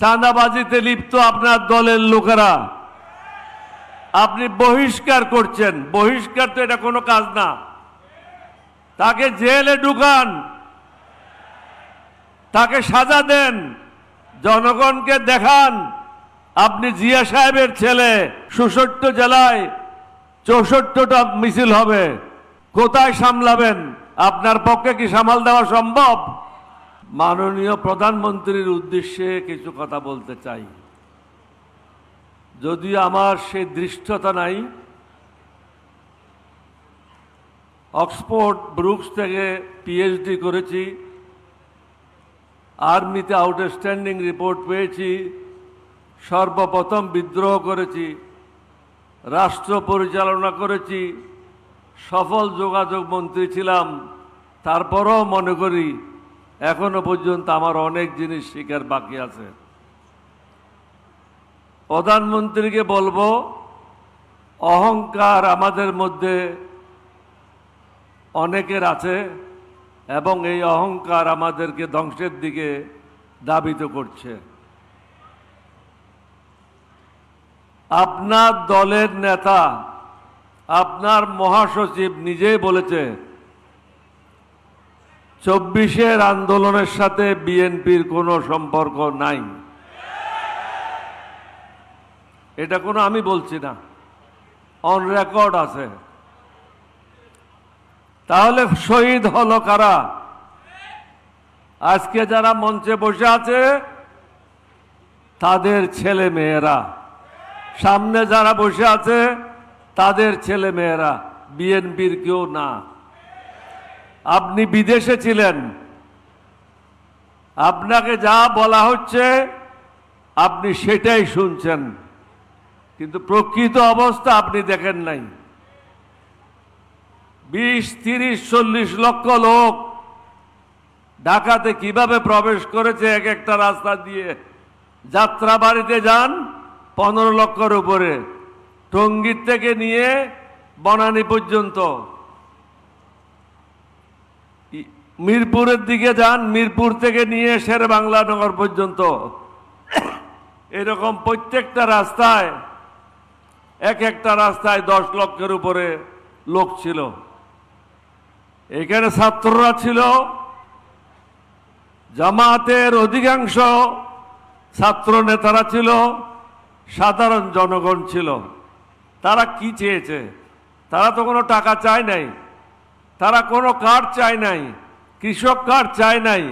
চাঁদাবাজিতে লিপ্ত আপনার দলের লোকেরা, আপনি বহিষ্কার করছেন। বহিষ্কার তো এটা কোনো কাজ না। তাকে জেলে ঢুকান, তাকে সাজা দেন, জনগণকে দেখান আপনি জিয়া সাহেবের ছেলে। 66 জেলায় 64টা মিছিল হবে, কোথায় সামলাবেন? আপনার পক্ষে কি সামাল দেওয়া সম্ভব? মাননীয় প্রধানমন্ত্রীর উদ্দেশ্যে কিছু কথা বলতে চাই। যদিও আমার সেই দৃষ্টতা নাই, অক্সফোর্ড ব্রুকস থেকে পিএইচডি করেছি, আর্মিতে আউটস্ট্যান্ডিং রিপোর্ট পেয়েছি, সর্বপ্রথম বিদ্রোহ করেছি, রাষ্ট্র পরিচালনা করেছি, সফল যোগাযোগ মন্ত্রী ছিলাম। তারপরেও মনে করি এখনো পর্যন্ত আমার অনেক জিনিস শেখার বাকি আছে। প্রধানমন্ত্রীকে বলবো, অহংকার আমাদের মধ্যে অনেকের আছে এবং এই অহংকার আমাদেরকে ধ্বংসের দিকে ধাবিত করছে। আপনার দলের নেতা, আপনার মহাসচিব নিজেই বলেছে 24-এর আন্দোলনের সাথে বিএনপির কোনো সম্পর্ক নাই। এটা কোনো আমি বলছি না, অন রেকর্ড আছে। তাহলে শহীদ হলো কারা? আজকে যারা মঞ্চে বসে আছে তাদের ছেলে মেয়েরা, সামনে যারা বসে আছে তাদের ছেলে মেয়েরা, বিএনপির কেউ না। আপনি বিদেশে ছিলেন, আপনাকে যা বলা হচ্ছে আপনি সেটাই শুনছেন, কিন্তু প্রকৃত অবস্থা আপনি দেখেন নাই। 20, 30, 40 লক্ষ লোক ঢাকাতে কিভাবে প্রবেশ করেছে এক একটা রাস্তা দিয়ে। যাত্রাবাড়িতে যান 15 লক্ষের উপরে, টঙ্গীর থেকে নিয়ে বনানী পর্যন্ত। মিরপুরের দিকে যান, মিরপুর থেকে নিয়ে শেরেবাংলানগর পর্যন্ত। এরকম প্রত্যেকটা রাস্তায়, এক একটা রাস্তায় 10 লক্ষের উপরে লোক ছিল। এখানে ছাত্ররা ছিল, জামায়াতের অধিকাংশ ছাত্র নেতারা ছিল, সাধারণ জনগণ ছিল। তারা কি চেয়েছে? তারা তো কোনো টাকা চায় নাই, তারা কোনো কার্ড চায় নাই, কৃষক কার্ড চায় নাই,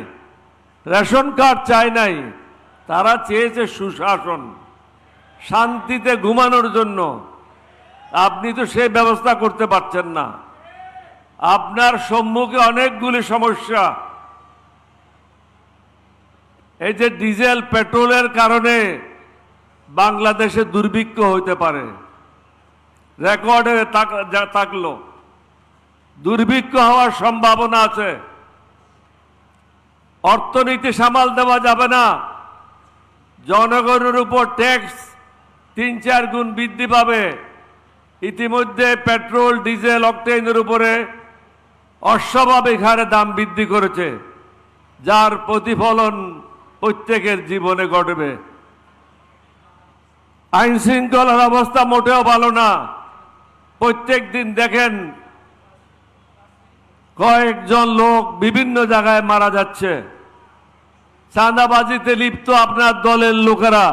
রেশন কার্ড চায় নাই। তারা চেয়েছে সুশাসন, শান্তিতে ঘুমানোর জন্য। আপনি তো সেই ব্যবস্থা করতে পারছেন না। আপনার সম্মুখে অনেকগুলি সমস্যা। এই যে ডিজেল পেট্রোলের কারণে বাংলাদেশে দুর্ভিক্ষ হইতে পারে, রেকর্ডে থাকলো, দুর্ভিক্ষ হওয়ার সম্ভাবনা আছে। অর্থনীতি সামাল দেওয়া যাবে না। জনগণের উপর ট্যাক্স 3-4 গুণ বৃদ্ধি পাবে। ইতিমধ্যে পেট্রোল, ডিজেল, অকটেনের উপরে অস্বাভাবিক হারে দাম বৃদ্ধি করেছে, যার প্রতিফলন প্রত্যেকের জীবনে ঘটবে। আইন শৃঙ্খলার অবস্থা মোটেও ভালো না। প্রত্যেক দিন দেখেন কয়েকজন লোক বিভিন্ন জায়গায় মারা যাচ্ছে। চাঁদাবাজিতে লিপ্ত আপনার দলের লোকেরা,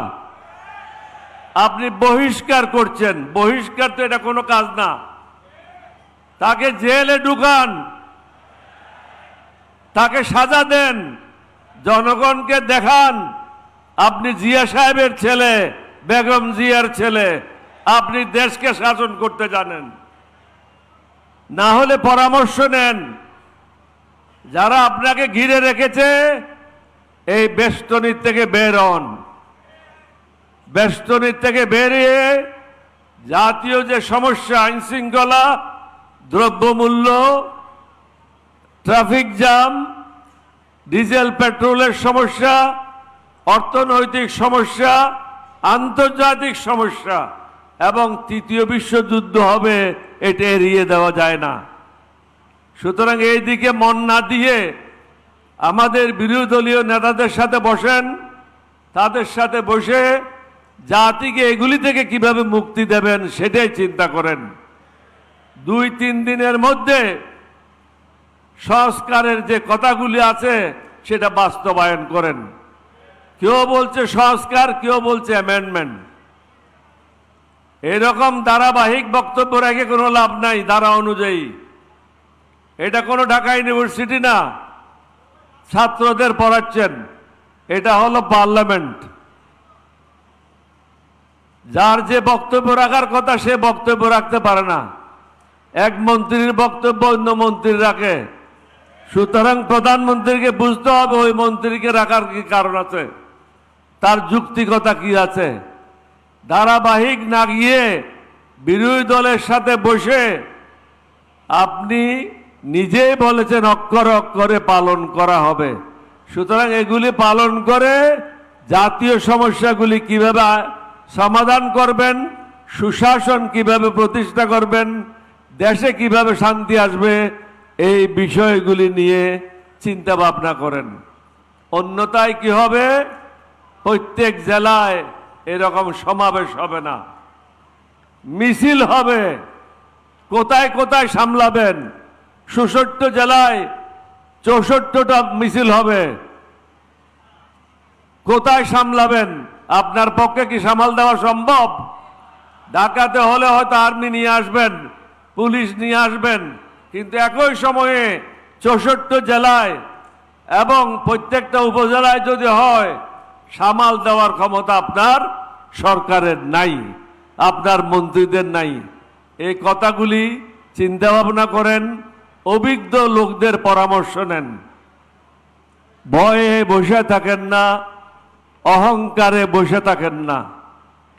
আপনি বহিষ্কার করছেন। বহিষ্কার তো এটা কোনো কাজ না। তাকে জেলে ঢুকান, তাকে সাজা দেন, জনগণকে দেখান আপনি জিয়া সাহেবের ছেলে, বেগম জিয়ার ছেলে, আপনি দেশকে শাসন করতে জানেন। না হলে পরামর্শ নেন। যারা আপনাকে ঘিরে রেখেছে এই বেষ্টনীর থেকে বের হন। বেষ্টনীর থেকে বেরিয়ে জাতীয় যে সমস্যা, আইন শৃঙ্খলা, দ্রব্যমূল্য, ট্রাফিক জ্যাম, ডিজেল পেট্রোলের সমস্যা, অর্থনৈতিক সমস্যা, আন্তর্জাতিক সমস্যা এবং 3য় বিশ্বযুদ্ধ হবে, এটা এড়িয়ে দেওয়া যায় না। সুতরাং এই দিকে মন না দিয়ে আমাদের বিরোধী দলীয় নেতাদের সাথে বসেন, তাদের সাথে বসে জাতিকে এগুলি থেকে কিভাবে মুক্তি দেবেন সেটাই চিন্তা করেন। 2-3 দিনের মধ্যে সংস্কারের যে কথাগুলি আছে সেটা বাস্তবায়ন করেন। কেউ বলছে সংস্কার, কেউ বলছে অ্যামেন্ডমেন্ট। এরকম ধারাবাহিক বক্তব্য রেখে কোনো লাভ নাই। ধারা অনুযায়ী এটা কোনো ঢাকা ইউনিভার্সিটি না, ছাত্রদের পড়াচ্ছেন, এটা হলো পার্লামেন্ট। যার যে বক্তব্য রাখার কথা সে বক্তব্য রাখতে পারে না, এক মন্ত্রীর বক্তব্য অন্য মন্ত্রী রাখে। সুতরাং প্রধানমন্ত্রীকে বুঝতে হবে ওই মন্ত্রীকে রাখার কি কারণ আছে, তার যুক্তিকতা কি আছে। ধারাবাহিক না গিয়ে বিরোধী দলের সাথে বসে আপনি নিজেই বলেছেন অক্ষরে অক্ষরে পালন করা হবে। সুতরাং এগুলি পালন করে জাতীয় সমস্যাগুলি কিভাবে সমাধান করবেন, সুশাসন কিভাবে প্রতিষ্ঠা করবেন, দেশে কিভাবে শান্তি আসবে, এই বিষয়গুলি নিয়ে চিন্তা ভাবনা করেন। অন্যথায় কি হবে, প্রত্যেক জেলায় এরকম সমাবেশ হবে না, মিছিল হবে। কোথায় কোথায় সামলাবেন? 66 জেলায় 64টা মিছিল হবে। কোথায় সামলাবেন? আপনার পক্ষে কি সামাল দেওয়া সম্ভব? ঢাকাতে হলে হয়তো আর্মি নিয়ে আসবেন, পুলিশ নিয়ে আসবেন, কিন্তু একই সময়ে 64 জেলায় এবং প্রত্যেকটা উপজেলায় যদি হয়, সামাল দেওয়ার ক্ষমতা আপনার সরকারের নাই, আপনার মন্ত্রীদের নাই। এই কথাগুলি চিন্তা ভাবনা করেন, অভিজ্ঞ লোকদের পরামর্শ নেন। ভয়ে বসে থাকেন না, অহংকারে বসে থাকেন না।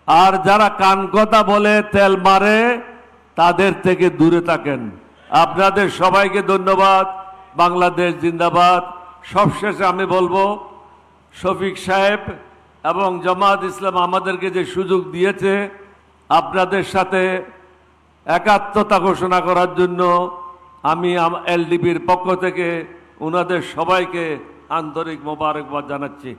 আর যারা কান কথা বলে তেল মারে তাদের থেকে দূরে থাকেন। আপনাদের সবাইকে ধন্যবাদ। বাংলাদেশ জিন্দাবাদ। সবশেষে আমি বলবো, শফিক সাহেব এবং জামাত ইসলাম আমাদেরকে যে সুযোগ দিয়েছে আপনাদের সাথে একাত্মতা ঘোষণা করার জন্য, আমি এলডিপির পক্ষ থেকে ওনাদের সবাইকে আন্তরিক মোবারকবাদ জানাচ্ছি।